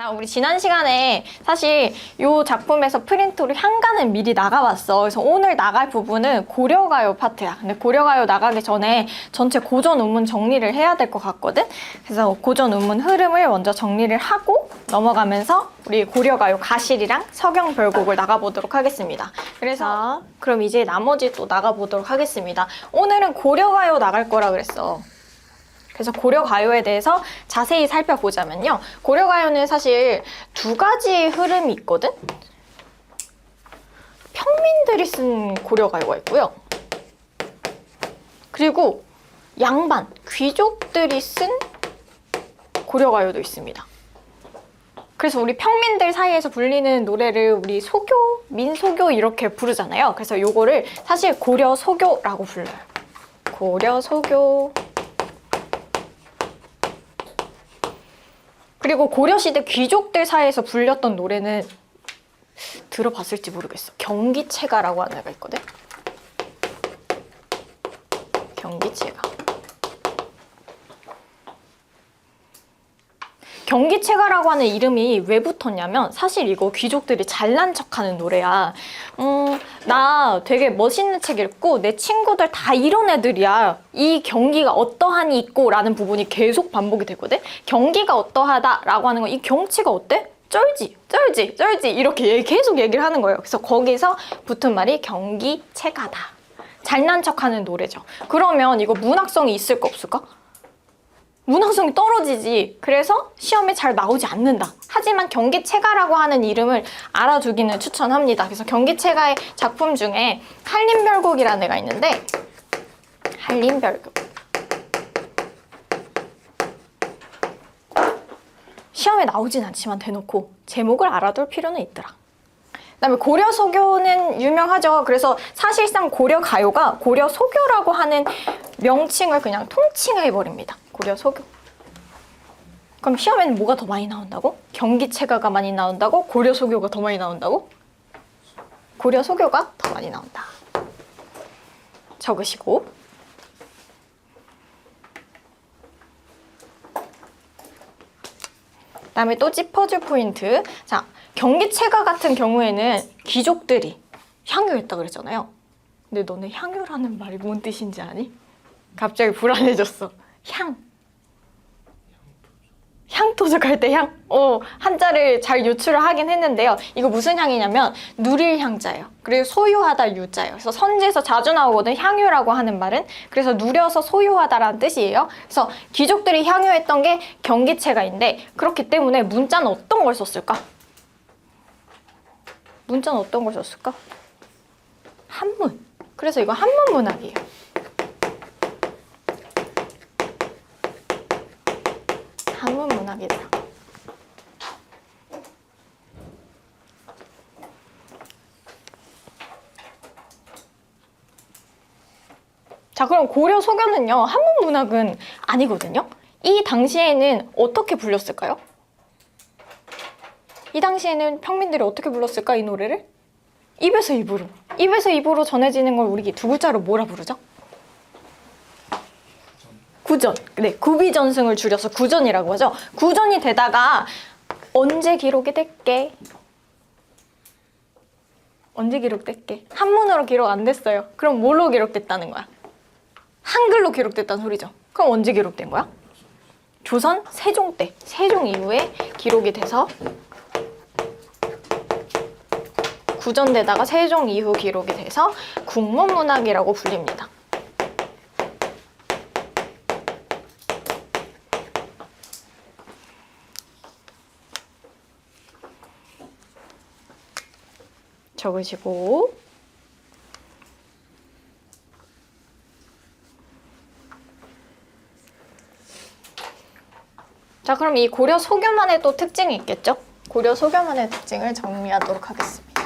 자, 우리 지난 시간에 사실 이 작품에서 프린트로 향가는 미리 나가봤어. 그래서 오늘 나갈 부분은 고려가요 파트야. 근데 고려가요 나가기 전에 전체 고전 운문 정리를 해야 될 것 같거든? 그래서 고전 운문 흐름을 먼저 정리를 하고 넘어가면서 우리 고려가요 가실이랑 서경별곡을 나가보도록 하겠습니다. 그래서 그럼 이제 나머지 또 나가보도록 하겠습니다. 오늘은 고려가요 나갈 거라 그랬어. 그래서 고려가요에 대해서 자세히 살펴보자면요. 고려가요는 사실 두 가지 흐름이 있거든? 평민들이 쓴 고려가요가 있고요. 그리고 양반, 귀족들이 쓴 고려가요도 있습니다. 그래서 우리 평민들 사이에서 불리는 노래를 우리 소교, 민소교 이렇게 부르잖아요. 그래서 요거를 사실 고려소교라고 불러요. 고려소교. 그리고 고려시대 귀족들 사이에서 불렸던 노래는 들어봤을지 모르겠어. 경기체가라고 하는 애가 있거든? 경기체가. 경기체가라고 하는 이름이 왜 붙었냐면 사실 이거 귀족들이 잘난 척하는 노래야. 나 되게 멋있는 책 읽고 내 친구들 다 이런 애들이야. 이 경기가 어떠하니 있고 라는 부분이 계속 반복이 되거든. 경기가 어떠하다 라고 하는 건 이 경치가 어때? 쩔지 쩔지 쩔지 이렇게 계속 얘기를 하는 거예요. 그래서 거기서 붙은 말이 경기체가다. 잘난 척하는 노래죠. 그러면 이거 문학성이 있을까 없을까? 문학성이 떨어지지. 그래서 시험에 잘 나오지 않는다. 하지만 경기체가라고 하는 이름을 알아두기는 추천합니다. 그래서 경기체가의 작품 중에 한림별곡이라는 애가 있는데 한림별곡. 시험에 나오진 않지만 대놓고 제목을 알아둘 필요는 있더라. 그다음에 고려소교는 유명하죠. 그래서 사실상 고려가요가 고려소교라고 하는 명칭을 그냥 통칭해버립니다. 고려소교. 그럼 시험에는 뭐가 더 많이 나온다고? 경기체가가 많이 나온다고? 고려소교가 더 많이 나온다고? 고려소교가 더 많이 나온다. 적으시고. 그다음에 또 짚어줄 포인트. 자, 경기체가 같은 경우에는 귀족들이 향유했다 그랬잖아요. 근데 너네 향유라는 말이 뭔 뜻인지 아니? 갑자기 불안해졌어. 향토적할 때 향? 한자를 잘 유출을 하긴 했는데요. 이거 무슨 향이냐면 누릴 향자예요. 그리고 소유하다 유자예요. 그래서 선지에서 자주 나오거든, 향유라고 하는 말은. 그래서 누려서 소유하다라는 뜻이에요. 그래서 귀족들이 향유했던 게 경기체가인데 그렇기 때문에 문자는 어떤 걸 썼을까? 문자는 어떤 걸 썼을까? 한문. 그래서 이거 한문 문학이에요. 한문 문학이다. 자, 그럼 고려 소교는요, 한문 문학은 아니거든요. 이 당시에는 어떻게 불렸을까요? 이 당시에는 평민들이 어떻게 불렀을까, 이 노래를? 입에서 입으로. 입에서 입으로 전해지는 걸 우리 두 글자로 뭐라 부르죠? 구전. 네, 구비전승을 줄여서 구전이라고 하죠. 구전이 되다가 언제 기록이 됐게? 언제 기록됐게? 한문으로 기록 안 됐어요. 그럼 뭘로 기록됐다는 거야? 한글로 기록됐다는 소리죠. 그럼 언제 기록된 거야? 조선 세종 때, 세종 이후에 기록이 돼서 구전되다가 세종 이후 기록이 돼서 국문문학이라고 불립니다. 적으시고. 자, 그럼 이 고려 소교만의 또 특징이 있겠죠? 고려 소교만의 특징을 정리하도록 하겠습니다.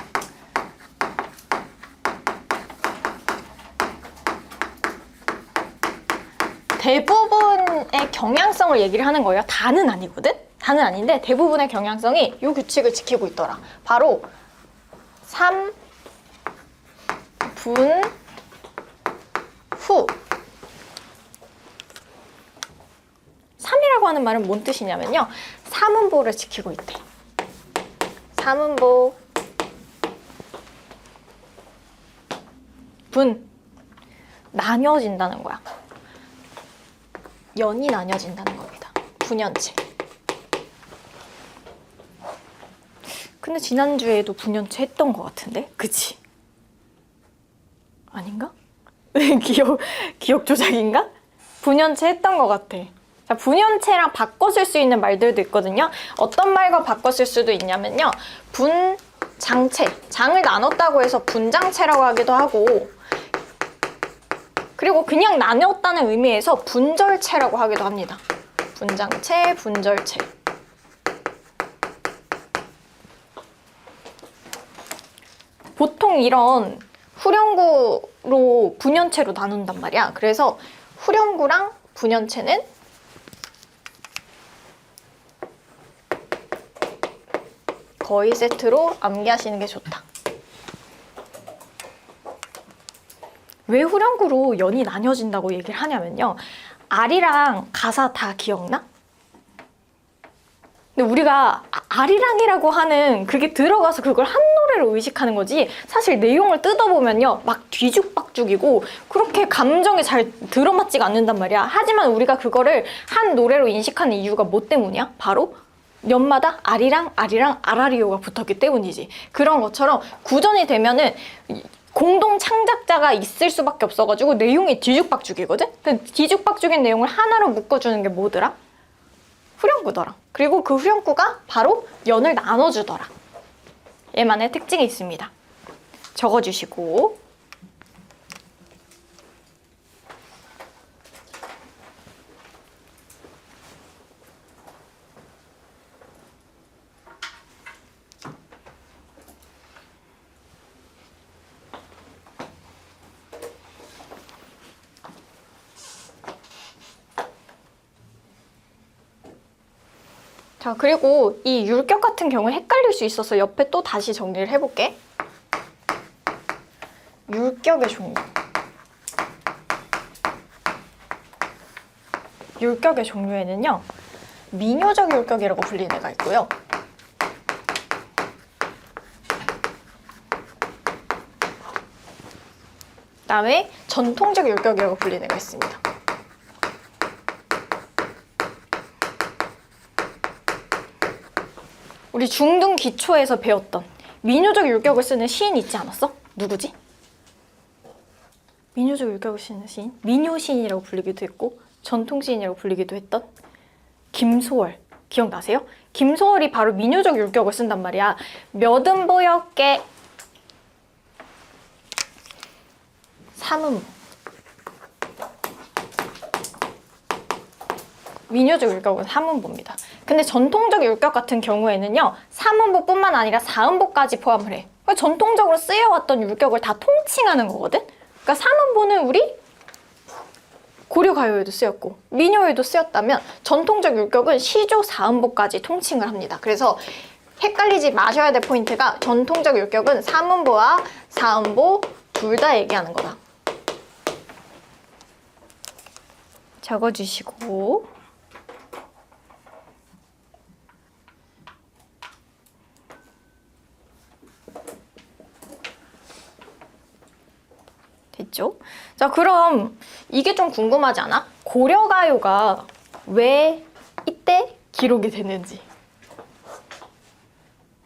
대부분의 경향성을 얘기를 하는 거예요. 다는 아니거든? 다는 아닌데 대부분의 경향성이 이 규칙을 지키고 있더라. 바로 3, 분, 후. 3이라고 하는 말은 뭔 뜻이냐면요. 삼음보를 지키고 있대. 삼음보. 분. 나뉘어진다는 거야. 연이 나뉘어진다는 겁니다. 분연체. 근데 지난주에도 분연체 했던 것 같은데? 그치? 아닌가? 기억 조작인가? 분연체 했던 것 같아. 자, 분연체랑 바꿔 쓸 수 있는 말들도 있거든요. 어떤 말과 바꿔 쓸 수도 있냐면요. 분장체. 장을 나눴다고 해서 분장체라고 하기도 하고, 그리고 그냥 나눴다는 의미에서 분절체라고 하기도 합니다. 분장체, 분절체. 보통 이런 후렴구로 분연체로 나눈단 말이야. 그래서 후렴구랑 분연체는 거의 세트로 암기하시는 게 좋다. 왜 후렴구로 연이 나뉘어진다고 얘기를 하냐면요. 아리랑 가사 다 기억나? 근데 우리가 아리랑이라고 하는 그게 들어가서 그걸 한 노래로 의식하는 거지, 사실 내용을 뜯어보면요 막 뒤죽박죽이고 그렇게 감정에 잘 들어맞지가 않는단 말이야. 하지만 우리가 그거를 한 노래로 인식하는 이유가 뭐 때문이야? 바로 연마다 아리랑 아리랑 아라리오가 붙었기 때문이지. 그런 것처럼 구전이 되면은 공동 창작자가 있을 수밖에 없어가지고 내용이 뒤죽박죽이거든? 근데 뒤죽박죽인 내용을 하나로 묶어주는 게 뭐더라? 후렴구더라. 그리고 그 후렴구가 바로 연을 나눠주더라. 얘만의 특징이 있습니다. 적어주시고. 자, 그리고 이 율격 같은 경우에 헷갈릴 수 있어서 옆에 또 다시 정리를 해볼게. 율격의 종류. 율격의 종류에는요, 민요적 율격이라고 불리는 애가 있고요. 그다음에 전통적 율격이라고 불리는 애가 있습니다. 우리 중등 기초에서 배웠던 민요적 율격을 쓰는 시인 있지 않았어? 누구지? 민요적 율격을 쓰는 시인? 민요시인이라고 불리기도 했고 전통시인이라고 불리기도 했던 김소월. 기억나세요? 김소월이 바로 민요적 율격을 쓴단 말이야. 몇음 보였게 삼음. 민요적 율격은 삼음보입니다. 근데 전통적 율격 같은 경우에는요, 삼음보뿐만 아니라 사음보까지 포함을 해. 그러니까 전통적으로 쓰여왔던 율격을 다 통칭하는 거거든? 그러니까 삼음보는 우리 고려가요에도 쓰였고 민요에도 쓰였다면 전통적 율격은 시조 사음보까지 통칭을 합니다. 그래서 헷갈리지 마셔야 될 포인트가 전통적 율격은 삼음보와 사음보 둘 다 얘기하는 거다. 적어주시고. 됐죠? 자, 그럼 이게 좀 궁금하지 않아? 고려가요가 왜 이때 기록이 됐는지.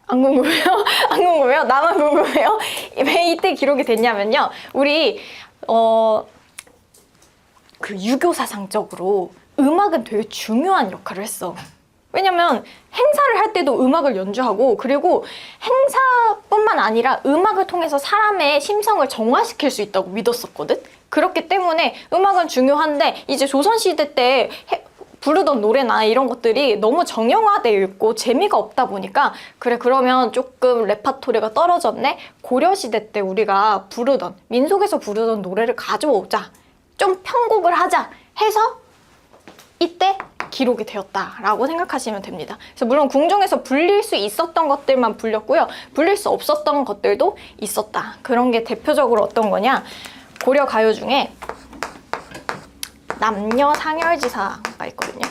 안 궁금해요? 안 궁금해요? 나만 궁금해요? 왜 이때 기록이 됐냐면요. 우리 그 유교사상적으로 음악은 되게 중요한 역할을 했어. 왜냐면 행사를 할 때도 음악을 연주하고, 그리고 행사뿐만 아니라 음악을 통해서 사람의 심성을 정화시킬 수 있다고 믿었었거든? 그렇기 때문에 음악은 중요한데, 이제 조선시대 때 부르던 노래나 이런 것들이 너무 정형화되어 있고 재미가 없다 보니까, 그래 그러면 조금 레파토리가 떨어졌네? 고려시대 때 우리가 부르던, 민속에서 부르던 노래를 가져오자, 좀 편곡을 하자 해서 이때 기록이 되었다라고 생각하시면 됩니다. 그래서 물론 궁중에서 불릴 수 있었던 것들만 불렸고요. 불릴 수 없었던 것들도 있었다. 그런 게 대표적으로 어떤 거냐? 고려 가요 중에 남녀 상열지사가 있거든요.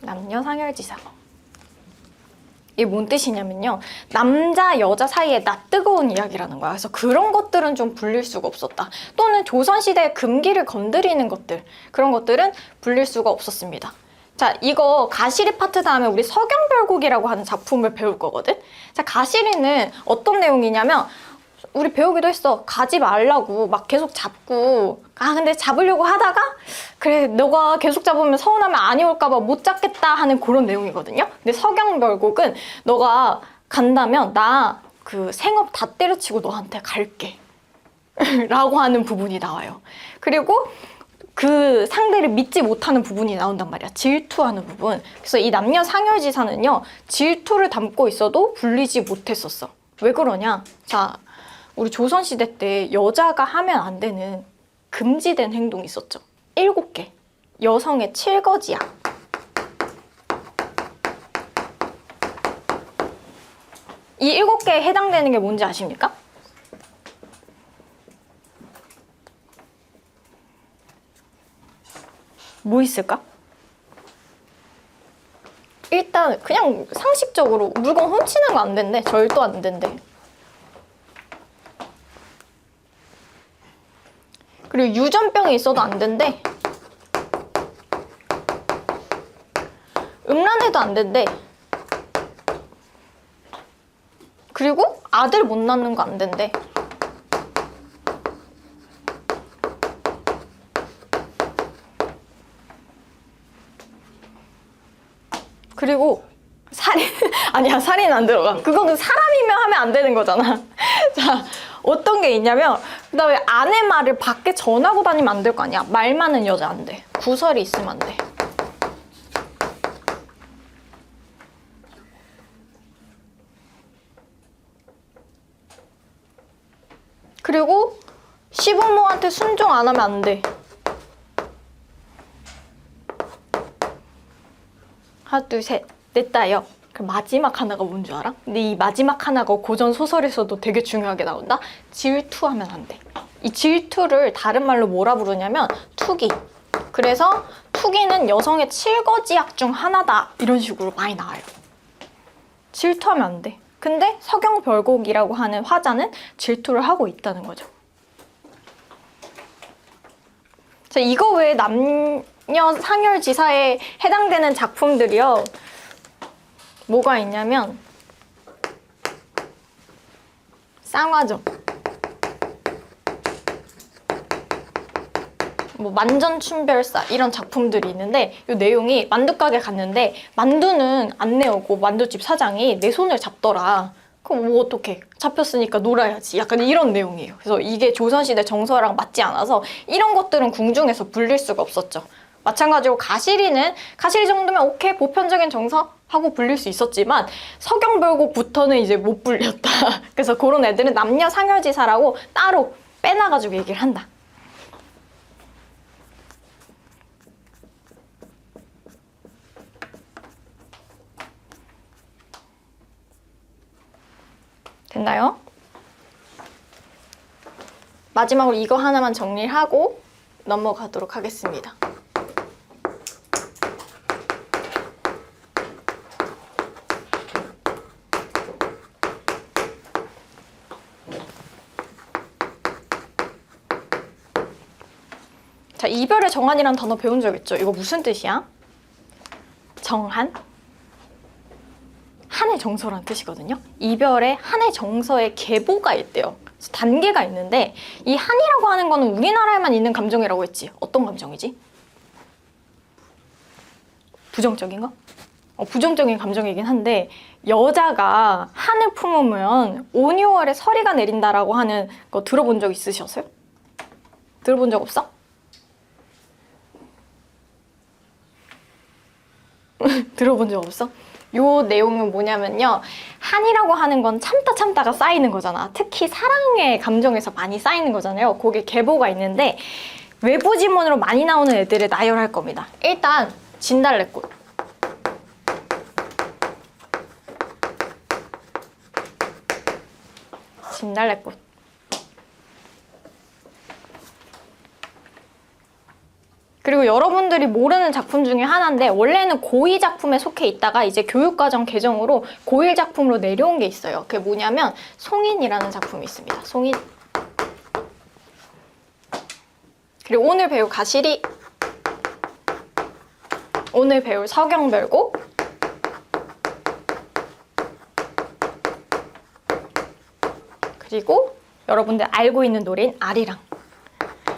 남녀상열지사. 이게 뭔 뜻이냐면요. 남자, 여자 사이에 낯뜨거운 이야기라는 거야. 그래서 그런 것들은 좀 불릴 수가 없었다. 또는 조선시대의 금기를 건드리는 것들, 그런 것들은 불릴 수가 없었습니다. 자, 이거 가시리 파트 다음에 우리 서경별곡이라고 하는 작품을 배울 거거든? 자, 가시리는 어떤 내용이냐면, 우리 배우기도 했어. 가지 말라고 막 계속 잡고, 근데 잡으려고 하다가 그래 너가 계속 잡으면 서운하면 아니 올까봐 못 잡겠다 하는 그런 내용이거든요. 근데 서경별곡은 너가 간다면 나 그 생업 다 때려치고 너한테 갈게 라고 하는 부분이 나와요. 그리고 그 상대를 믿지 못하는 부분이 나온단 말이야. 질투하는 부분. 그래서 이 남녀상열지사는요, 질투를 담고 있어도 불리지 못했었어. 왜 그러냐? 자, 우리 조선시대 때 여자가 하면 안 되는 금지된 행동이 있었죠. 7개. 여성의 칠거지야. 이 7개에 해당되는 게 뭔지 아십니까? 뭐 있을까? 일단 그냥 상식적으로 물건 훔치는 거 안 된대. 절도 안 된대. 그리고 유전병이 있어도 안 된대. 음란해도 안 된대. 그리고 아들 못 낳는 거 안 된대. 그리고 살인, 아니야, 살인 안 들어가. 그건 사람이면 하면 안 되는 거잖아. 자, 어떤 게 있냐면, 그 다음에 아내 말을 밖에 전하고 다니면 안 될 거 아니야. 말 많은 여자 안 돼. 구설이 있으면 안 돼. 그리고 시부모한테 순종 안 하면 안 돼. 하나, 둘, 셋, 넷, 다요. 그 마지막 하나가 뭔 줄 알아? 근데 이 마지막 하나가 고전 소설에서도 되게 중요하게 나온다? 질투하면 안 돼. 이 질투를 다른 말로 뭐라 부르냐면 투기. 그래서 투기는 여성의 칠거지약 중 하나다. 이런 식으로 많이 나와요. 질투하면 안 돼. 근데 서경별곡이라고 하는 화자는 질투를 하고 있다는 거죠. 자, 이거 외에 남녀상열지사에 해당되는 작품들이요. 뭐가 있냐면 쌍화점, 뭐 만전춘별사 이런 작품들이 있는데 이 내용이 만두가게 갔는데 만두는 안 내오고 만두집 사장이 내 손을 잡더라. 그럼 뭐 어떡해. 잡혔으니까 놀아야지. 약간 이런 내용이에요. 그래서 이게 조선시대 정서랑 맞지 않아서 이런 것들은 궁중에서 불릴 수가 없었죠. 마찬가지로 가시리 정도면 오케이 보편적인 정서 하고 불릴 수 있었지만 서경별곡부터는 이제 못 불렸다. 그래서 그런 애들은 남녀상열지사라고 따로 빼놔가지고 얘기를 한다. 됐나요? 마지막으로 이거 하나만 정리를 하고 넘어가도록 하겠습니다. 자, 이별의 정한이라는 단어 배운 적 있죠? 이거 무슨 뜻이야? 정한? 한의 정서라는 뜻이거든요. 이별에 한의 정서의 계보가 있대요. 그래서 단계가 있는데 이 한이라고 하는 거는 우리나라에만 있는 감정이라고 했지. 어떤 감정이지? 부정적인 거? 부정적인 감정이긴 한데 여자가 한을 품으면 5, 6월에 서리가 내린다라고 하는 거 들어본 적 있으셨어요? 들어본 적 없어? 들어본 적 없어? 요 내용은 뭐냐면요. 한이라고 하는 건 참다가 쌓이는 거잖아. 특히 사랑의 감정에서 많이 쌓이는 거잖아요. 거기에 계보가 있는데 외부 지문으로 많이 나오는 애들을 나열할 겁니다. 일단 진달래꽃. 진달래꽃. 그리고 여러분들이 모르는 작품 중에 하나인데 원래는 고2 작품에 속해 있다가 이제 교육과정 개정으로 고1 작품으로 내려온 게 있어요. 그게 뭐냐면 송인이라는 작품이 있습니다. 송인. 그리고 오늘 배울 가시리, 오늘 배울 서경별곡, 그리고 여러분들 알고 있는 노래인 아리랑.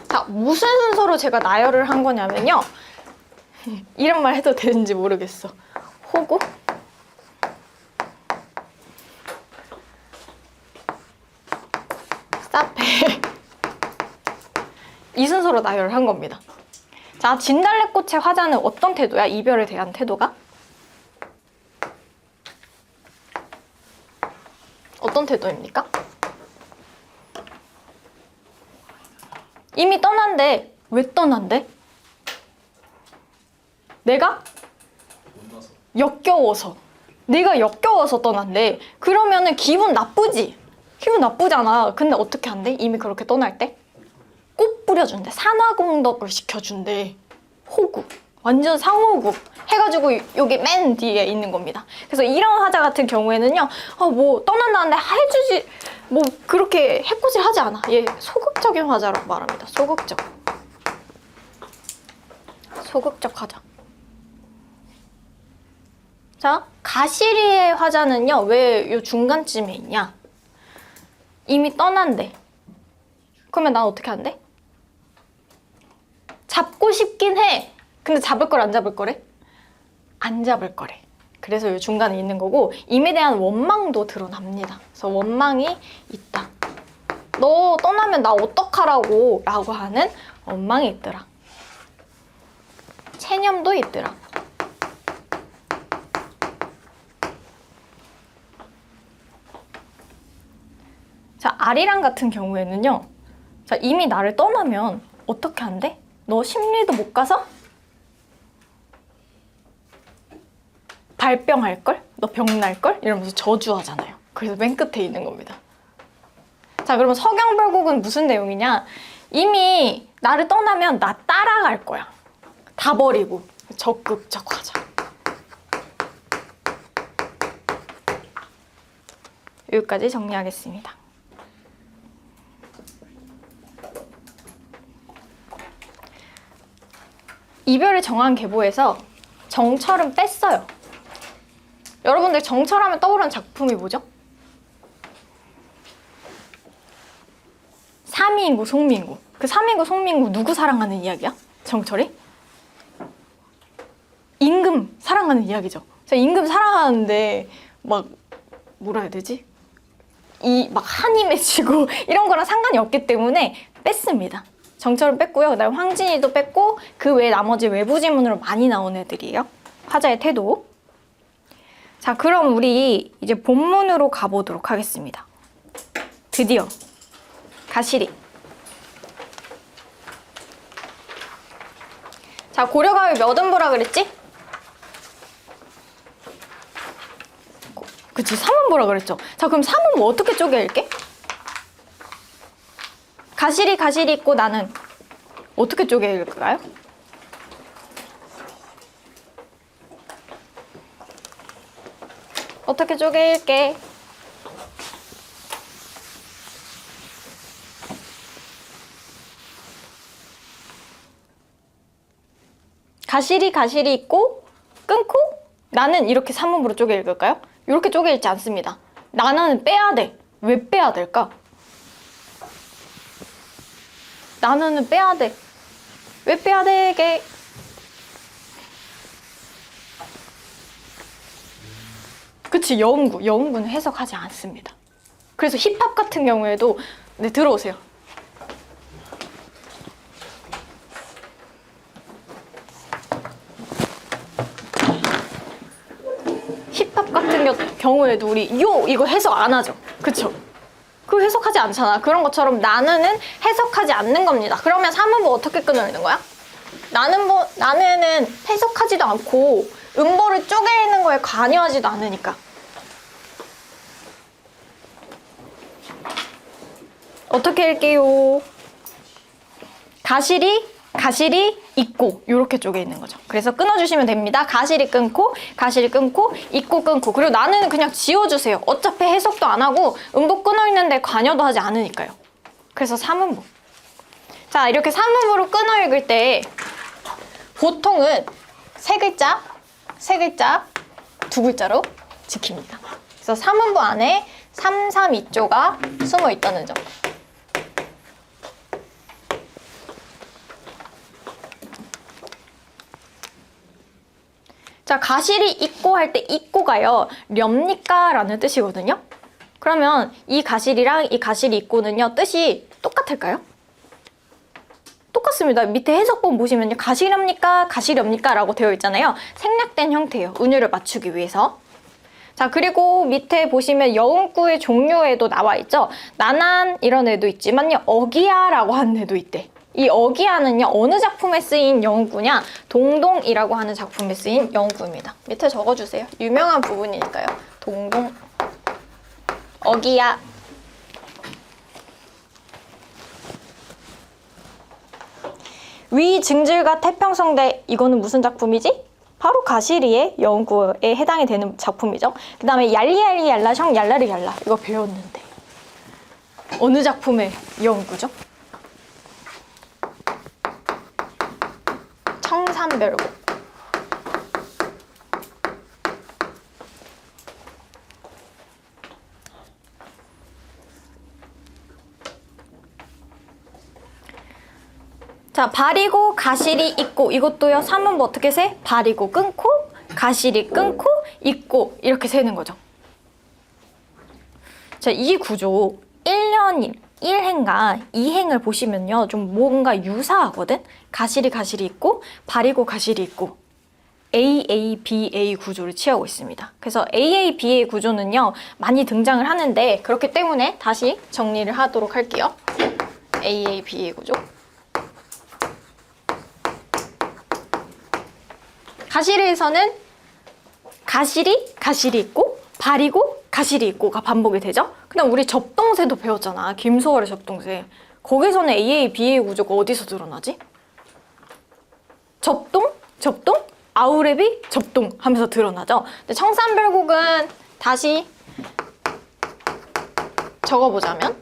자, 무슨 순서로 제가 나열을 한 거냐면요. 이런 말 해도 되는지 모르겠어. 호구? 사페. 이 순서로 나열을 한 겁니다. 자, 진달래꽃의 화자는 어떤 태도야? 이별에 대한 태도가? 어떤 태도입니까? 이미 떠난데 왜 떠난대? 내가? 역겨워서. 내가 역겨워서 떠난대. 그러면은 기분 나쁘지? 기분 나쁘잖아. 근데 어떻게 한대? 이미 그렇게 떠날 때? 꽃 뿌려준대. 산화공덕을 시켜준대. 호구. 완전 상호구. 해가지고 여기 맨 뒤에 있는 겁니다. 그래서 이런 화자 같은 경우에는요. 뭐 떠난다는데 해주지. 뭐 그렇게 해코지 하지 않아. 얘 소극적인 화자라고 말합니다. 소극적. 소극적 화자. 자, 가시리의 화자는요. 왜 요 중간쯤에 있냐? 이미 떠난대. 그러면 난 어떻게 한대? 잡고 싶긴 해. 근데 잡을 걸 안 잡을 거래? 안 잡을 거래. 그래서 요 중간에 있는 거고 임에 대한 원망도 드러납니다. 그래서 원망이 있다. 너 떠나면 나 어떡하라고 라고 하는 원망이 있더라. 체념도 있더라. 자, 아리랑 같은 경우에는요. 자, 이미 나를 떠나면 어떻게 한대? 너 심리도 못 가서? 발병할걸? 너 병날걸? 이러면서 저주하잖아요. 그래서 맨 끝에 있는 겁니다. 자, 그러면 서경별곡은 무슨 내용이냐? 이미 나를 떠나면 나 따라갈 거야. 다 버리고. 적극적 화자. 여기까지 정리하겠습니다. 이별을 정한 계보에서 정철은 뺐어요. 여러분들 정철하면 떠오르는 작품이 뭐죠? 삼인구, 송민구. 그 삼인구, 송민구 누구 사랑하는 이야기야? 정철이? 임금 사랑하는 이야기죠. 제가 임금 사랑하는데 막 뭐라 해야 되지? 막 한이 맺히고 이런 거랑 상관이 없기 때문에 뺐습니다. 정철은 뺐고요. 그다음에 황진이도 뺐고 그 외에 나머지 외부 지문으로 많이 나온 애들이에요. 화자의 태도. 자, 그럼 우리 이제 본문으로 가보도록 하겠습니다. 드디어 가시리. 자, 고려가을 몇 음보라 그랬지? 그치, 3음보라 그랬죠. 자, 그럼 3음보 어떻게 쪼개 읽게? 가시리 가시리 있고 나는 어떻게 쪼개 읽을까요? 어떻게 쪼개 읽게? 가시리 가시리 있고 끊고 나는 이렇게 3음으로 쪼개 읽을까요? 이렇게 쪼개 읽지 않습니다. 나는 빼야 돼. 왜 빼야 될까? 나는 빼야 돼. 왜 빼야 되게? 그치, 여음구. 여음구는 해석하지 않습니다. 그래서 힙합 같은 경우에도 네, 들어오세요. 힙합 같은 경우에도 우리 이거 해석 안 하죠. 그쵸? 그거 해석하지 않잖아. 그런 것처럼 나는은 해석하지 않는 겁니다. 그러면 3음보 어떻게 끊어내는 거야? 나는은 해석하지도 않고 음보를 쪼개는 거에 관여하지도 않으니까. 어떻게 할게요? 가시리 가실이 있고 이렇게 쪼개 있는 거죠. 그래서 끊어주시면 됩니다. 가실이 끊고 있고 끊고. 그리고 나는 그냥 지워주세요. 어차피 해석도 안 하고 음보 끊어 있는데 관여도 하지 않으니까요. 그래서 3음보. 자, 이렇게 3음보로 끊어 읽을 때 보통은 세 글자, 두 글자로 지킵니다. 그래서 3음보 안에 3, 3, 2조가 숨어 있다는 점. 자, 가실이 있고 할 때 있고가요, 렵니까? 라는 뜻이거든요. 그러면 이 가실이랑 이 가실이 있고는요, 뜻이 똑같을까요? 똑같습니다. 밑에 해석본 보시면요, 가실합니까? 가실렵니까? 라고 되어 있잖아요. 생략된 형태예요. 운율을 맞추기 위해서. 자, 그리고 밑에 보시면 여음구의 종류에도 나와 있죠. 나난 이런 애도 있지만요, 어기야라고 하는 애도 있대. 이 어기야는요, 어느 작품에 쓰인 영구냐? 동동이라고 하는 작품에 쓰인 영구입니다. 밑에 적어주세요. 유명한 부분이니까요. 동동, 어기야. 위증질과 태평성대, 이거는 무슨 작품이지? 바로 가시리의 영구에 해당이 되는 작품이죠. 그 다음에 얄리얄리 얄라셩 얄라리 얄라, 이거 배웠는데 어느 작품의 영구죠? 청산별곡. 자, 발이고 가실이 있고, 이것도요 3음보 어떻게 세? 발이고 끊고 가실이 끊고 있고 이렇게 세는 거죠. 자, 이 구조 1년인 1행과 2행을 보시면요, 좀 뭔가 유사하거든? 가실이 있고 발이고 가실이 있고 AABA 구조를 취하고 있습니다. 그래서 AABA 구조는요, 많이 등장을 하는데, 그렇기 때문에 다시 정리를 하도록 할게요. AABA 구조. 가실에서는 가실이 있고 발이고 가실이 있고가 반복이 되죠. 그다음 우리 접동세도 배웠잖아. 김소월의 접동세. 거기서는 AABA 구조가 어디서 드러나지? 접동, 아우레비, 접동 하면서 드러나죠. 근데 청산별곡은 다시 적어보자면,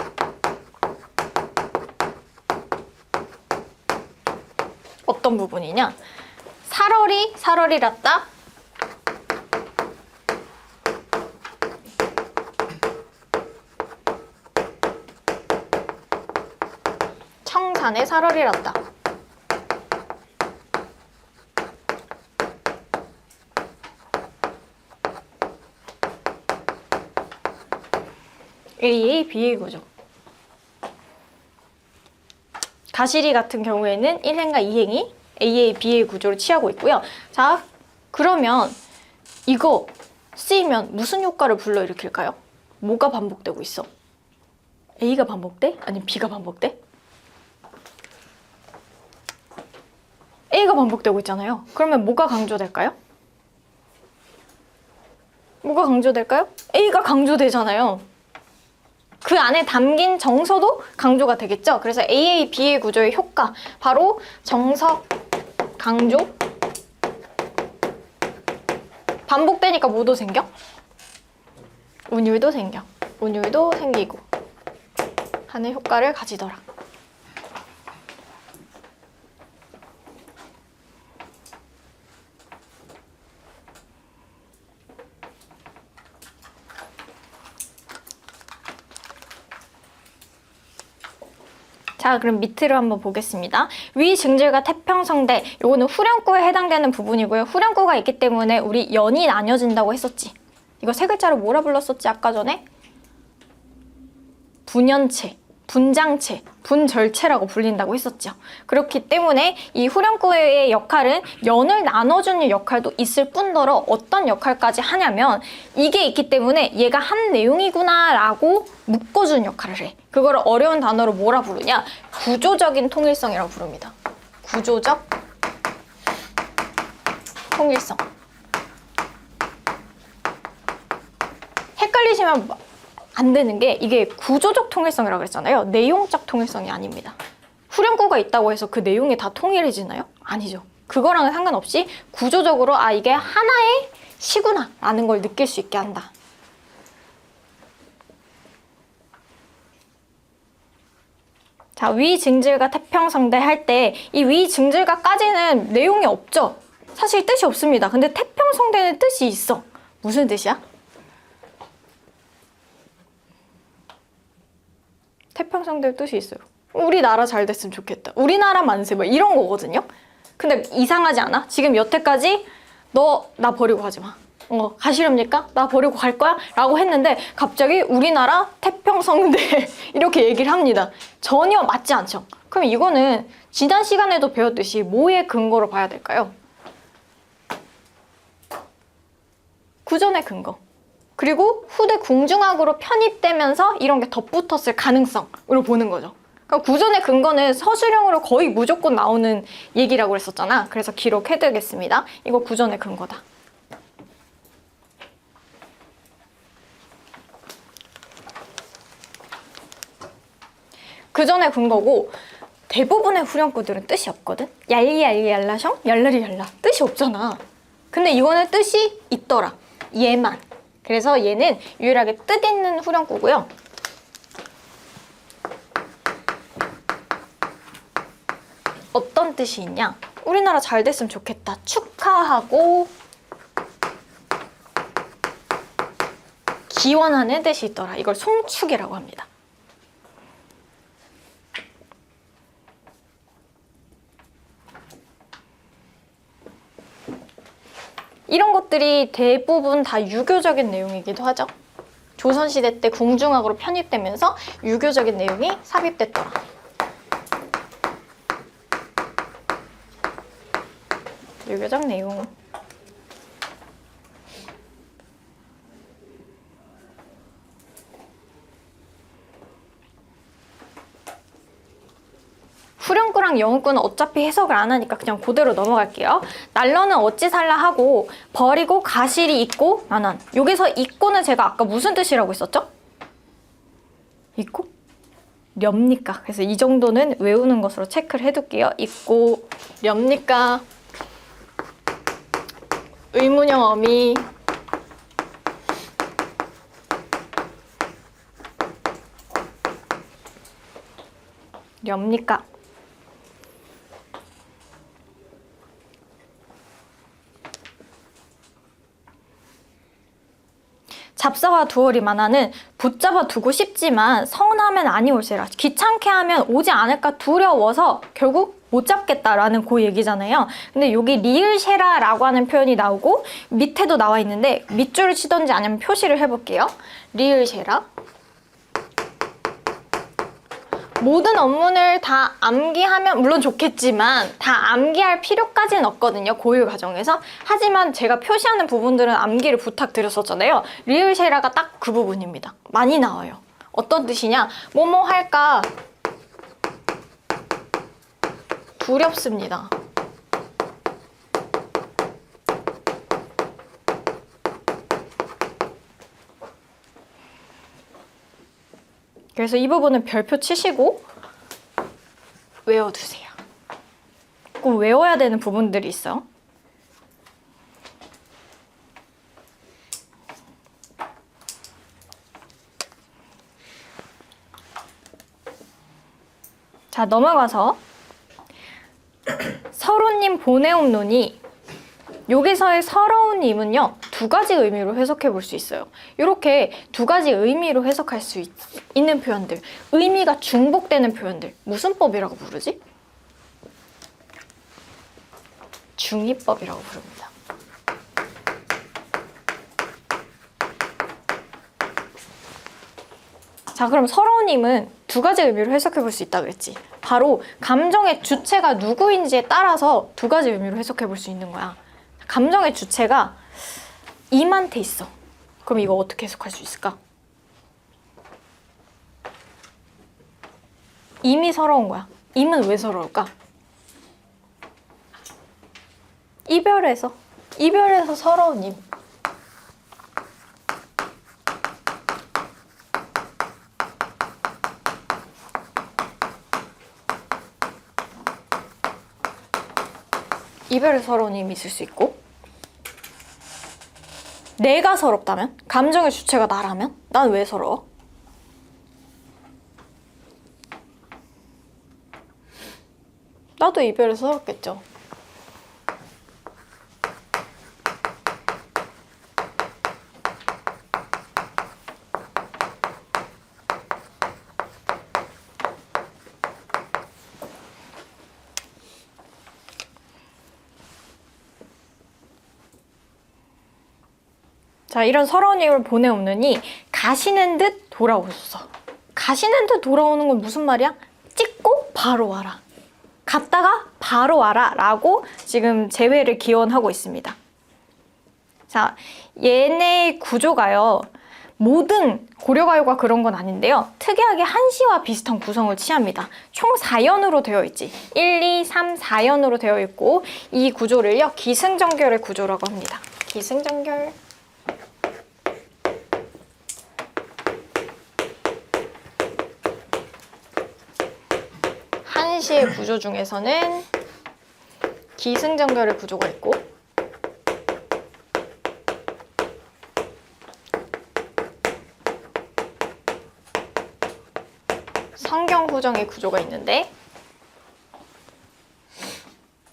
어떤 부분이냐? 사러리랐다. 청산에 사러리랐다. AABA 구조. 가시리 같은 경우에는 1행과 2행이 AABA 구조를 취하고 있고요. 자, 그러면 이거 쓰이면 무슨 효과를 불러일으킬까요? 뭐가 반복되고 있어? A가 반복돼? 아니면 B가 반복돼? A가 반복되고 있잖아요. 그러면 뭐가 강조될까요? 뭐가 강조될까요? A가 강조되잖아요. 그 안에 담긴 정서도 강조가 되겠죠. 그래서 AABA 구조의 효과, 바로 정서, 강조. 반복되니까 뭐도 생겨? 운율도 생겨. 운율도 생기고 하는 효과를 가지더라. 자, 그럼 밑으로 한번 보겠습니다. 위증질과 태평성대, 요거는 후렴구에 해당되는 부분이고요. 후렴구가 있기 때문에 우리 연이 나뉘어진다고 했었지. 이거 세 글자로 뭐라 불렀었지 아까 전에? 분연체, 분장체, 분절체라고 불린다고 했었죠. 그렇기 때문에 이 후렴구의 역할은 연을 나눠주는 역할도 있을 뿐더러 어떤 역할까지 하냐면, 이게 있기 때문에 얘가 한 내용이구나 라고 묶어주는 역할을 해. 그걸 어려운 단어로 뭐라 부르냐? 구조적인 통일성이라고 부릅니다. 구조적 통일성. 헷갈리시면 안 되는 게, 이게 구조적 통일성이라고 그랬잖아요. 내용적 통일성이 아닙니다. 후렴구가 있다고 해서 그 내용이 다 통일해지나요? 아니죠. 그거랑은 상관없이 구조적으로 아 이게 하나의 시구나 라는 걸 느낄 수 있게 한다. 자, 위증질과 태평성대 할 때 이 위증질과까지는 내용이 없죠. 사실 뜻이 없습니다. 근데 태평성대는 뜻이 있어. 무슨 뜻이야? 태평성대 뜻이 있어요. 우리나라 잘 됐으면 좋겠다. 우리나라 만세 뭐 이런 거거든요. 근데 이상하지 않아? 지금 여태까지 너 나 버리고 가지 마. 가시렵니까? 나 버리고 갈 거야? 라고 했는데 갑자기 우리나라 태평성대 이렇게 얘기를 합니다. 전혀 맞지 않죠? 그럼 이거는 지난 시간에도 배웠듯이 뭐의 근거로 봐야 될까요? 구전의 근거. 그리고 후대 궁중학으로 편입되면서 이런 게 덧붙었을 가능성으로 보는 거죠. 그러니까 구전의 근거는 서술형으로 거의 무조건 나오는 얘기라고 했었잖아. 그래서 기록해두겠습니다. 이거 구전의 근거다. 구전의 근거고 대부분의 후렴구들은 뜻이 없거든? 얄리얄리 얄라셩 얄라리 얄라 뜻이 없잖아. 근데 이거는 뜻이 있더라. 얘만. 그래서 얘는 유일하게 뜻 있는 후렴구고요. 어떤 뜻이 있냐? 우리나라 잘 됐으면 좋겠다. 축하하고 기원하는 뜻이 있더라. 이걸 송축이라고 합니다. 이런 것들이 대부분 다 유교적인 내용이기도 하죠. 조선시대 때 궁중학으로 편입되면서 유교적인 내용이 삽입됐더라. 유교적 내용. 후렴구랑 영음구는 어차피 해석을 안 하니까 그냥 그대로 넘어갈게요. 날러는 어찌 살라 하고 버리고 가실이 있고 나는. 여기서 있고는 제가 아까 무슨 뜻이라고 했었죠? 있고? 렵니까? 그래서 이 정도는 외우는 것으로 체크를 해둘게요. 있고 렵니까? 의문형 어미 렵니까? 잡사와 두어리 만화는 붙잡아 두고 싶지만 서운하면 아니 올세라. 귀찮게 하면 오지 않을까 두려워서 결국 못 잡겠다라는 그 얘기잖아요. 근데 여기 리을쉐라라고 하는 표현이 나오고 밑에도 나와 있는데 밑줄을 치던지 아니면 표시를 해볼게요. 리을쉐라. 모든 업문을 다 암기하면 물론 좋겠지만 다 암기할 필요까지는 없거든요. 고유 과정에서. 하지만 제가 표시하는 부분들은 암기를 부탁드렸었잖아요. 리을쉐라가 딱 그 부분입니다. 많이 나와요. 어떤 뜻이냐? 뭐뭐 할까 두렵습니다. 그래서 이 부분은 별표 치시고 외워두세요. 꼭 외워야 되는 부분들이 있어. 자, 넘어가서 서로님 보내온 논이 여기서의 서러운님은요 두 가지 의미로 해석해 볼 수 있어요. 이렇게 두 가지 의미로 해석할 수 있는 표현들, 의미가 중복되는 표현들 무슨 법이라고 부르지? 중의법이라고 부릅니다. 자, 그럼 서러운님은 두 가지 의미로 해석해 볼 수 있다 그랬지. 바로 감정의 주체가 누구인지에 따라서 두 가지 의미로 해석해 볼 수 있는 거야. 감정의 주체가 임한테 있어. 그럼 이거 어떻게 해석할 수 있을까? 임이 서러운 거야. 임은 왜 서러울까? 이별해서 서러운 임. 이별의 서러운 힘이 있을 수 있고, 내가 서럽다면? 감정의 주체가 나라면? 난 왜 서러워? 나도 이별에 서럽겠죠. 자, 이런 서러운 힘을 보내오느니 가시는 듯 돌아오소서. 가시는 듯 돌아오는 건 무슨 말이야? 찍고 바로 와라. 갔다가 바로 와라 라고 지금 재회를 기원하고 있습니다. 자, 얘네 구조가요. 모든 고려가요가 그런 건 아닌데요. 특이하게 한시와 비슷한 구성을 취합니다. 총 4연으로 되어 있지. 1, 2, 3, 4연으로 되어 있고 이 구조를요. 기승전결의 구조라고 합니다. 기승전결. 한시의 구조 중에서는 기승전결의 구조가 있고 성경후정의 구조가 있는데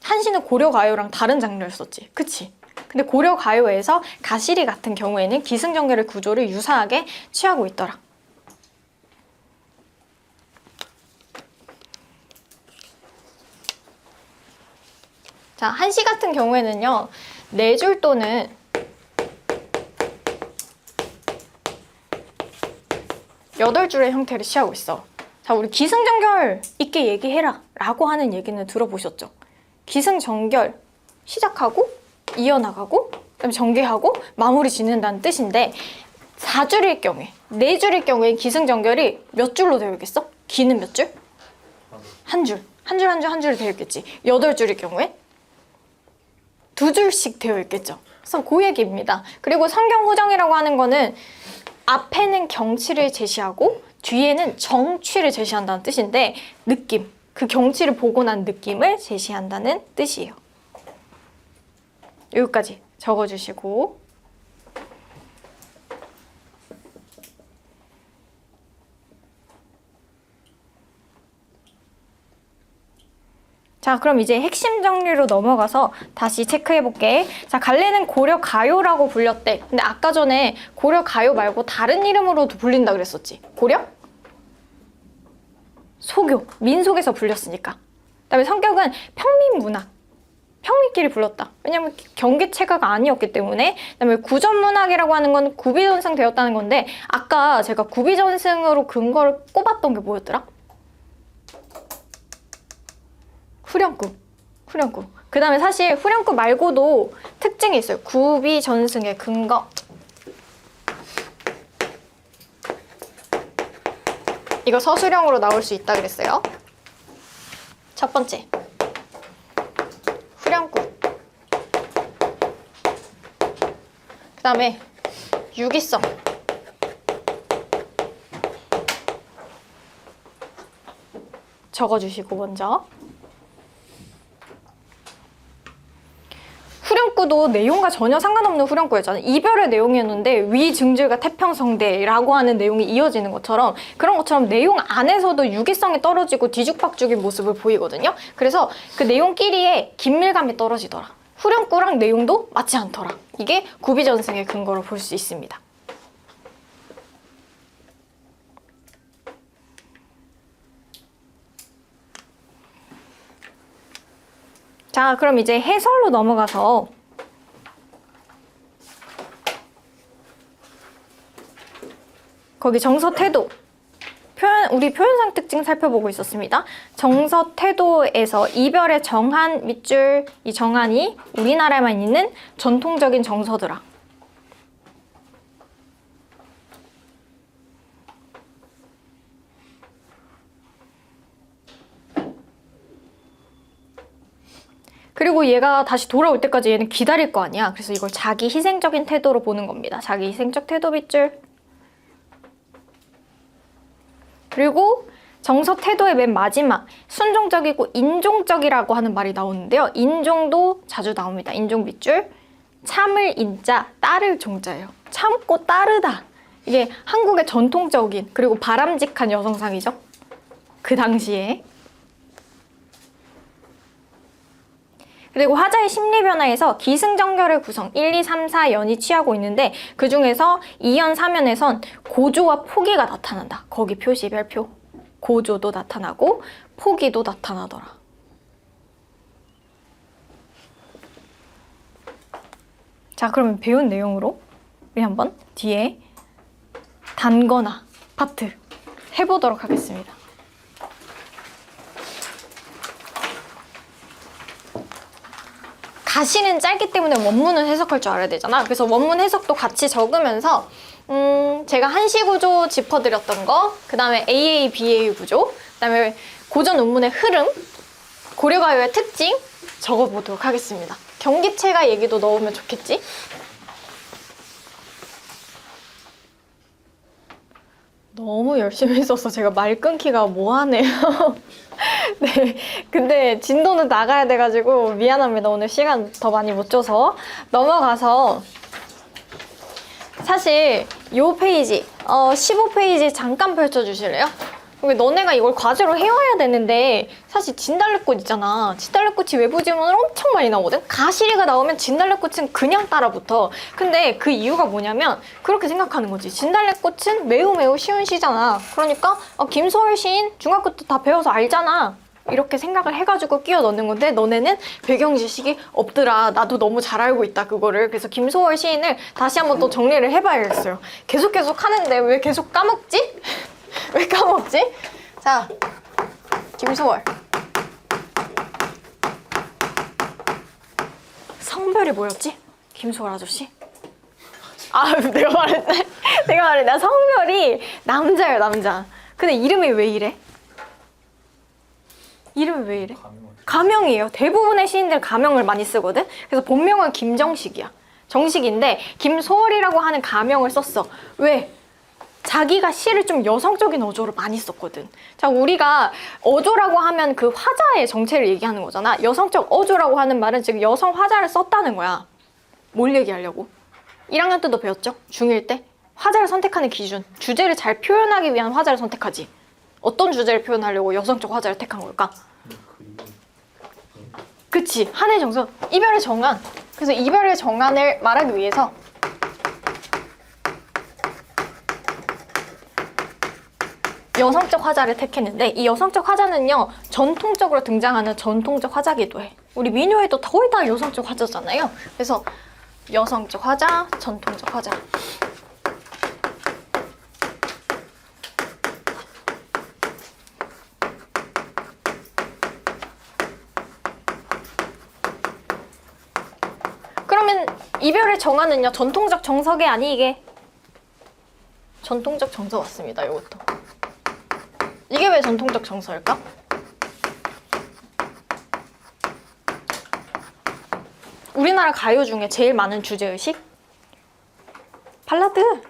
한시는 고려가요랑 다른 장르를 썼지. 그치? 근데 고려가요에서 가시리 같은 경우에는 기승전결의 구조를 유사하게 취하고 있더라. 자, 한시 같은 경우에는요. 4줄 또는 8줄의 형태를 취하고 있어. 자, 우리 기승전결 있게 얘기해라 라고 하는 얘기는 들어보셨죠? 기승전결 시작하고 이어나가고 그다음에 전개하고 마무리 짓는다는 뜻인데 4줄일 경우에 4줄일 경우에 기승전결이 몇 줄로 되어 있겠어? 기는 몇 줄? 한 줄. 한 줄 한 줄 한 줄이 되어 있겠지. 8줄일 경우에 2줄씩 되어 있겠죠. 그래서 그 얘기입니다. 그리고 성경후정이라고 하는 거는 앞에는 경치를 제시하고 뒤에는 정취를 제시한다는 뜻인데 느낌, 그 경치를 보고 난 느낌을 제시한다는 뜻이에요. 여기까지 적어주시고 자, 그럼 이제 핵심 정리로 넘어가서 다시 체크해볼게. 자, 갈래는 고려가요라고 불렸대. 근데 아까 전에 고려가요 말고 다른 이름으로도 불린다 그랬었지. 고려? 소교, 민속에서 불렸으니까. 그다음에 성격은 평민문학, 평민끼리 불렀다. 왜냐면 경계체가가 아니었기 때문에. 그다음에 구전문학이라고 하는 건 구비전승되었다는 건데 아까 제가 구비전승으로 근거를 꼽았던 게 뭐였더라? 후렴구. 그 다음에 사실 후렴구 말고도 특징이 있어요. 구비전승의 근거. 이거 서술형으로 나올 수 있다 그랬어요. 첫 번째. 후렴구. 그 다음에 유기성. 적어주시고 먼저. 후렴구도 내용과 전혀 상관없는 후렴구였잖아요. 이별의 내용이었는데 위증질과 태평성대라고 하는 내용이 이어지는 것처럼 그런 것처럼 내용 안에서도 유기성이 떨어지고 뒤죽박죽인 모습을 보이거든요. 그래서 그 내용끼리의 긴밀감이 떨어지더라. 후렴구랑 내용도 맞지 않더라. 이게 구비전승의 근거로 볼 수 있습니다. 자, 그럼 이제 해설로 넘어가서 거기 정서 태도, 우리 표현상 특징 살펴보고 있었습니다. 정서 태도에서 이별의 정한 밑줄, 이 정한이 우리나라에만 있는 전통적인 정서더라. 그리고 얘가 다시 돌아올 때까지 얘는 기다릴 거 아니야. 그래서 이걸 자기 희생적인 태도로 보는 겁니다. 자기 희생적 태도 밑줄. 그리고 정서 태도의 맨 마지막, 순종적이고 인종적이라고 하는 말이 나오는데요. 인종도 자주 나옵니다. 인종 밑줄, 참을 인자, 따를 종자예요. 참고 따르다. 이게 한국의 전통적인 그리고 바람직한 여성상이죠. 그 당시에. 그리고 화자의 심리 변화에서 기승전결의 구성 1, 2, 3, 4연이 취하고 있는데 그 중에서 2연, 3연에선 고조와 포기가 나타난다. 거기 표시 별표. 고조도 나타나고 포기도 나타나더라. 자, 그러면 배운 내용으로 우리 한번 뒤에 단거나 파트 해보도록 하겠습니다. 가시는 짧기 때문에 원문은 해석할 줄 알아야 되잖아. 그래서 원문 해석도 같이 적으면서 제가 한시 구조 짚어드렸던 거, 그 다음에 AA, BA 구조, 그 다음에 고전 논문의 흐름, 고려가요의 특징 적어보도록 하겠습니다. 경기체가 얘기도 넣으면 좋겠지? 너무 열심히 써서 제가 말 끊기가 뭐하네요. 네, 근데 진도는 나가야 돼가지고 미안합니다. 오늘 시간 더 많이 못 줘서 넘어가서 사실 요 페이지 15페이지 잠깐 펼쳐주실래요? 너네가 이걸 과제로 해와야 되는데 사실 진달래꽃 있잖아. 진달래꽃이 외부 지문을 엄청 많이 나오거든? 가시리가 나오면 진달래꽃은 그냥 따라붙어. 근데 그 이유가 뭐냐면 그렇게 생각하는 거지. 진달래꽃은 매우 매우 쉬운 시잖아. 그러니까 김소월 시인 중학교 때 다 배워서 알잖아. 이렇게 생각을 해가지고 끼워 넣는 건데 너네는 배경 지식이 없더라. 나도 너무 잘 알고 있다 그거를. 그래서 김소월 시인을 다시 한번 또 정리를 해봐야겠어요. 계속 하는데 왜 계속 까먹지? 왜 까먹지? 자, 김소월. 성별이 뭐였지? 김소월 아저씨? 내가 말했네. 성별이 남자예요, 남자. 근데 이름이 왜 이래? 이름이 왜 이래? 가명이에요. 대부분의 시인들 가명을 많이 쓰거든? 그래서 본명은 김정식이야. 정식인데 김소월이라고 하는 가명을 썼어. 왜? 자기가 시를 좀 여성적인 어조를 많이 썼거든. 자, 우리가 어조라고 하면 그 화자의 정체를 얘기하는 거잖아. 여성적 어조라고 하는 말은 지금 여성 화자를 썼다는 거야. 뭘 얘기하려고? 1학년 때도 배웠죠? 중1 때? 화자를 선택하는 기준. 주제를 잘 표현하기 위한 화자를 선택하지. 어떤 주제를 표현하려고 여성적 화자를 택한 걸까? 그치. 한의 정선. 이별의 정안. 그래서 이별의 정안을 말하기 위해서 여성적 화자를 택했는데 이 여성적 화자는요 전통적으로 등장하는 전통적 화자기도 해. 우리 민요에도 거의 다 여성적 화자잖아요. 그래서 여성적 화자, 전통적 화자. 그러면 이별의 정안은요 전통적 정석이 아니게 전통적 정서 왔습니다. 이것도. 이게 왜 전통적 정서일까? 우리나라 가요 중에 제일 많은 주제의식?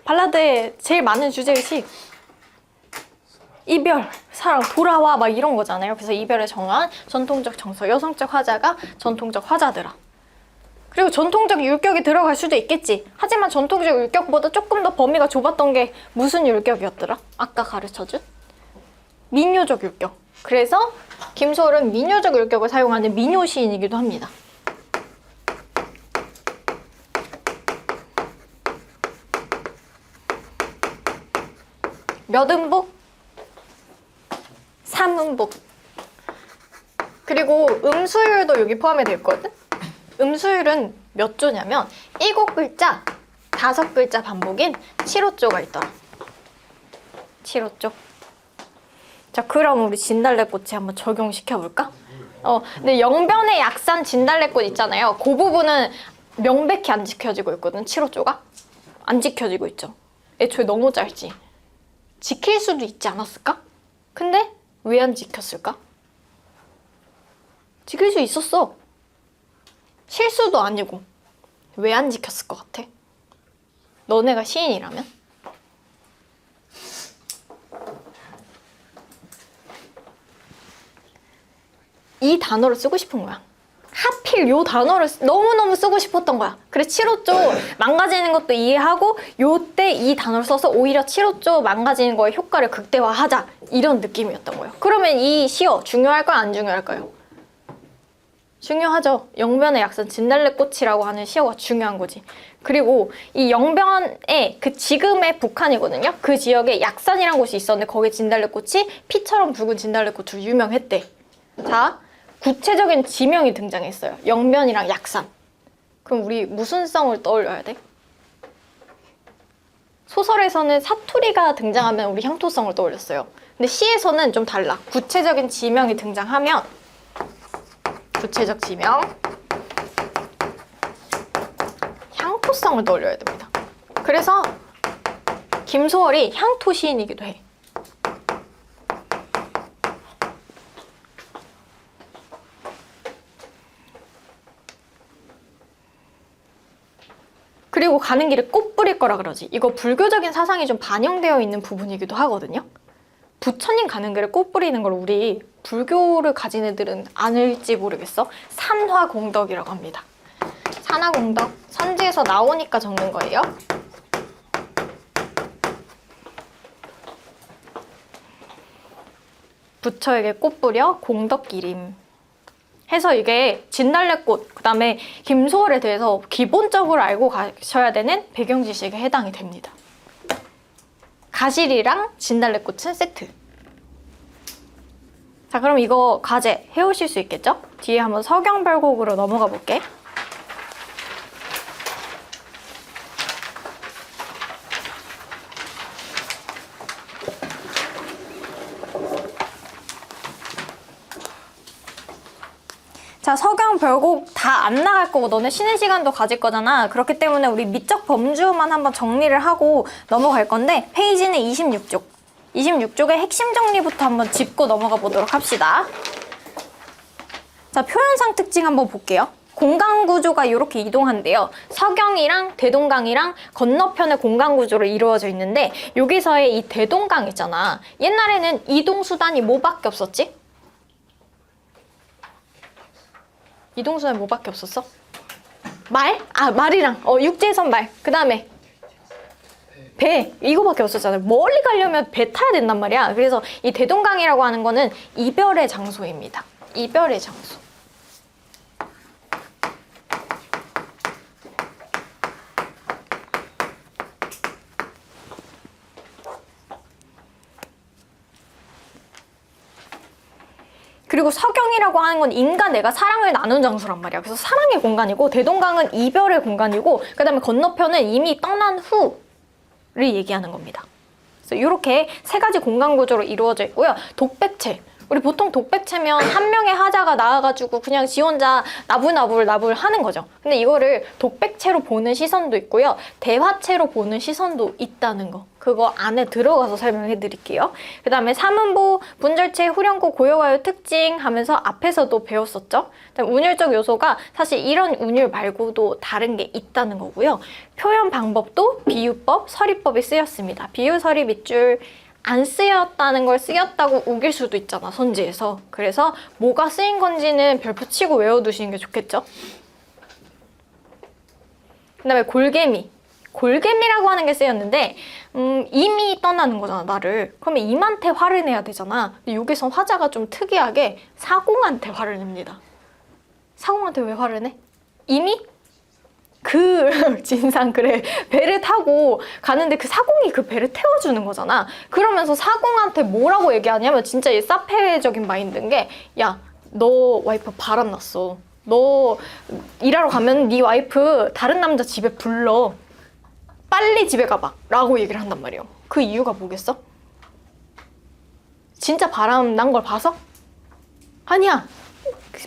발라드에 제일 많은 주제의식. 이별, 사랑, 돌아와 막 이런 거잖아요. 그래서 이별의 정안, 전통적 정서, 여성적 화자가 전통적 화자더라. 그리고 전통적 율격이 들어갈 수도 있겠지. 하지만 전통적 율격보다 조금 더 범위가 좁았던 게 무슨 율격이었더라? 아까 가르쳐준? 민요적 율격. 그래서 김소월은 민요적 율격을 사용하는 민요 시인이기도 합니다. 몇 음복? 3음복. 그리고 음수율도 여기 포함이 되어 있거든? 음수율은 몇 조냐면 7글자, 5글자 반복인 7호조가 있더라. 7호조. 자, 그럼 우리 진달래꽃에 한번 적용시켜볼까? 근데 영변의 약산 진달래꽃 있잖아요. 그 부분은 명백히 안 지켜지고 있거든, 7호조가. 안 지켜지고 있죠. 애초에 너무 짧지. 지킬 수도 있지 않았을까? 근데 왜 안 지켰을까? 지킬 수 있었어. 실수도 아니고. 왜 안 지켰을 것 같아? 너네가 시인이라면? 이 단어를 쓰고 싶은 거야. 하필 요 단어를 너무너무 쓰고 싶었던 거야. 그래 7호조 망가지는 것도 이해하고 요때 이 단어를 써서 오히려 7호조 망가지는 거의 효과를 극대화하자 이런 느낌이었던 거예요. 그러면 이 시어 중요할까요? 안 중요할까요? 중요하죠. 영변의 약산 진달래꽃이라고 하는 시어가 중요한 거지. 그리고 이 영변의 그 지금의 북한이거든요. 그 지역에 약산이란 곳이 있었는데 거기에 진달래꽃이 피처럼 붉은 진달래꽃으로 유명했대. 자, 구체적인 지명이 등장했어요. 영변이랑 약산. 그럼 우리 무슨 성을 떠올려야 돼? 소설에서는 사투리가 등장하면 우리 향토성을 떠올렸어요. 근데 시에서는 좀 달라. 구체적인 지명이 등장하면 구체적 지명 향토성을 떠올려야 됩니다. 그래서 김소월이 향토 시인이기도 해. 그리고 가는 길에 꽃 뿌릴 거라 그러지. 이거 불교적인 사상이 좀 반영되어 있는 부분이기도 하거든요. 부처님 가는 길에 꽃 뿌리는 걸 우리 불교를 가진 애들은 아는지 모르겠어. 산화공덕이라고 합니다. 산화공덕, 선지에서 나오니까 적는 거예요. 부처에게 꽃 뿌려 공덕기림 해서 이게 진달래꽃, 그 다음에 김소월에 대해서 기본적으로 알고 가셔야 되는 배경 지식에 해당이 됩니다. 가실이랑 진달래꽃은 세트. 자, 그럼 이거 과제 해오실 수 있겠죠? 뒤에 한번 서경별곡으로 넘어가 볼게. 자, 서경 별곡 다 안 나갈 거고 너네 쉬는 시간도 가질 거잖아. 그렇기 때문에 우리 미적 범주만 한번 정리를 하고 넘어갈 건데 페이지는 26쪽. 26쪽의 핵심 정리부터 한번 짚고 넘어가 보도록 합시다. 자, 표현상 특징 한번 볼게요. 공간 구조가 이렇게 이동한대요. 서경이랑 대동강이랑 건너편의 공간 구조로 이루어져 있는데 여기서의 이 대동강 있잖아. 옛날에는 이동수단이 뭐밖에 없었지? 이동수단이 뭐밖에 없었어? 말? 아, 말이랑 육지에선 말. 그 다음에 배. 이거밖에 없었잖아요. 멀리 가려면 배 타야 된단 말이야. 그래서 이 대동강이라고 하는 거는 이별의 장소입니다. 이별의 장소. 그리고 서경이라고 하는 건 인과 내가 사랑을 나눈 장소란 말이야. 그래서 사랑의 공간이고 대동강은 이별의 공간이고 그 다음에 건너편은 이미 떠난 후를 얘기하는 겁니다. 그래서 이렇게 세 가지 공간 구조로 이루어져 있고요. 독백체. 우리 보통 독백체면 한 명의 하자가 나와가지고 그냥 지 혼자 나불나불 하는 거죠. 근데 이거를 독백체로 보는 시선도 있고요. 대화체로 보는 시선도 있다는 거. 그거 안에 들어가서 설명해 드릴게요. 그 다음에 사문보, 분절체, 후렴구, 고요가요 특징 하면서 앞에서도 배웠었죠. 그다음에 운율적 요소가 사실 이런 운율 말고도 다른 게 있다는 거고요. 표현 방법도 비유법, 서리법이 쓰였습니다. 비유, 서리, 밑줄 안 쓰였다는 걸 쓰였다고 우길 수도 있잖아, 선지에서. 그래서 뭐가 쓰인 건지는 별표 치고 외워두시는 게 좋겠죠. 그 다음에 골개미. 골개미라고 하는 게 쓰였는데 임이 떠나는 거잖아, 나를. 그러면 임한테 화를 내야 되잖아. 근데 여기서 화자가 좀 특이하게 사공한테 화를 냅니다. 사공한테 왜 화를 내? 임이? 진상 그래 배를 타고 가는데 그 사공이 그 배를 태워주는 거잖아. 그러면서 사공한테 뭐라고 얘기하냐면 진짜 이 사페적인 마인드인 게 야, 너 와이프 바람났어. 너 일하러 가면 네 와이프 다른 남자 집에 불러. 빨리 집에 가봐 라고 얘기를 한단 말이에요. 그 이유가 뭐겠어? 진짜 바람 난 걸 봐서? 아니야.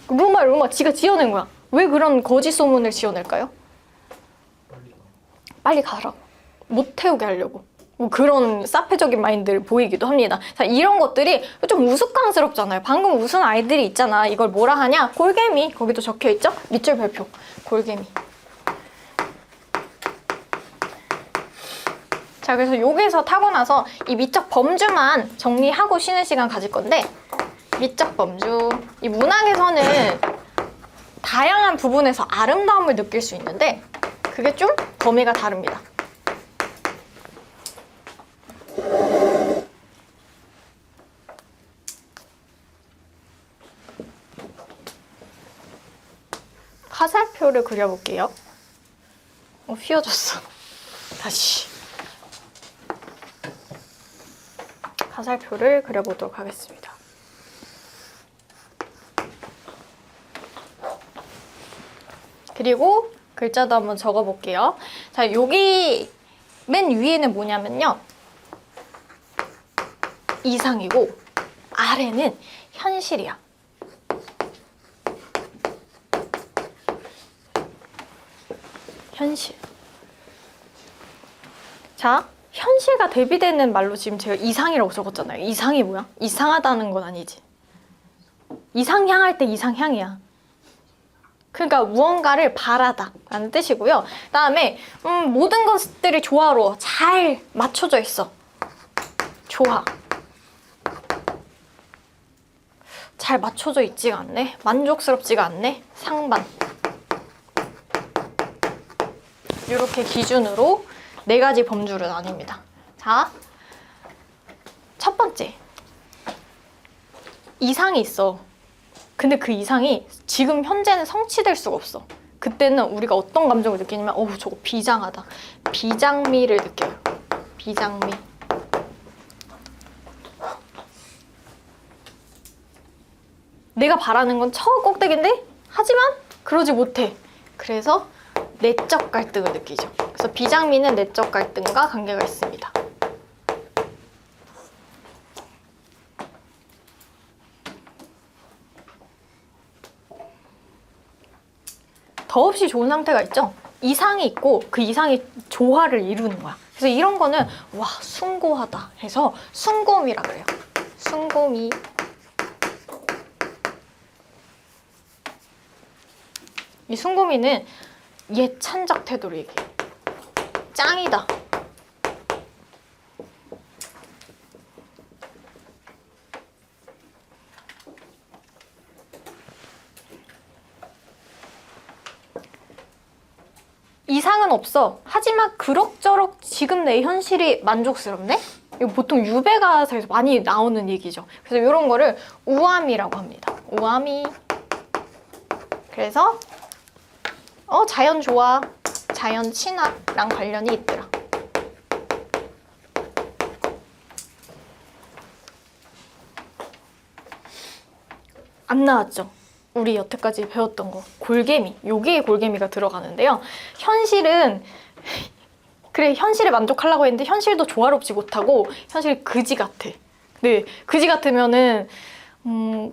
루머 지가 지어낸 거야. 왜 그런 거짓 소문을 지어낼까요? 빨리 가라고. 못 태우게 하려고. 뭐 그런 사페적인 마인드를 보이기도 합니다. 자, 이런 것들이 좀 우스꽝스럽잖아요. 방금 웃은 아이들이 있잖아. 이걸 뭐라 하냐? 골개미. 거기도 적혀있죠? 밑줄 별표. 골개미. 자, 그래서 여기서 타고 나서 이 미적 범주만 정리하고 쉬는 시간 가질 건데 미적 범주. 이 문학에서는 다양한 부분에서 아름다움을 느낄 수 있는데 그게 좀 범위가 다릅니다. 화살표를 그려볼게요. 휘어졌어. 다시. 화살표를 그려보도록 하겠습니다. 그리고 글자도 한번 적어볼게요. 자, 여기 맨 위에는 뭐냐면요. 이상이고 아래는 현실이야. 현실. 자, 현실과 대비되는 말로 지금 제가 이상이라고 적었잖아요. 이상이 뭐야? 이상하다는 건 아니지. 이상향할 때 이상향이야. 그러니까 무언가를 바라다 라는 뜻이고요. 그다음에 모든 것들이 조화로워. 잘 맞춰져 있어. 조화. 잘 맞춰져 있지가 않네. 만족스럽지가 않네. 상반. 이렇게 기준으로 4가지 범주를 나뉩니다. 자, 첫 번째. 이상이 있어. 근데 그 이상이 지금 현재는 성취될 수가 없어. 그때는 우리가 어떤 감정을 느끼냐면 어우 저거 비장하다. 비장미를 느껴요. 비장미. 내가 바라는 건 저 꼭대기인데 하지만 그러지 못해. 그래서 내적 갈등을 느끼죠. 그래서 비장미는 내적 갈등과 관계가 있습니다. 더없이 좋은 상태가 있죠? 이상이 있고 그 이상이 조화를 이루는 거야. 그래서 이런 거는 와 숭고하다 해서 숭고미라 그래요. 숭고미. 이 숭고미는 옛 찬작 태도를 얘기해. 짱이다. 이상은 없어. 하지만 그럭저럭 지금 내 현실이 만족스럽네? 이거 보통 유배가서에서 많이 나오는 얘기죠. 그래서 이런 거를 우아미라고 합니다. 우아미. 그래서 자연 좋아, 자연 친화랑 관련이 있더라. 안 나왔죠? 우리 여태까지 배웠던 거. 골개미. 여기에 골개미가 들어가는데요. 현실은 그래 현실에 만족하려고 했는데 현실도 조화롭지 못하고 현실이 그지 같아. 네, 그지 같으면은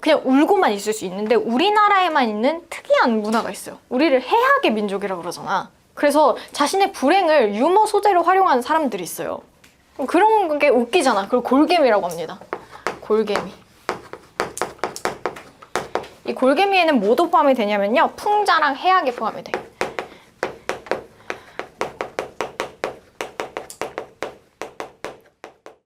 그냥 울고만 있을 수 있는데 우리나라에만 있는 특이한 문화가 있어요. 우리를 해악의 민족이라고 그러잖아. 그래서 자신의 불행을 유머 소재로 활용하는 사람들이 있어요. 그런 게 웃기잖아. 그걸 골개미라고 합니다. 골개미. 이 골개미에는 뭐도 포함이 되냐면요. 풍자랑 해악이 포함이 돼요.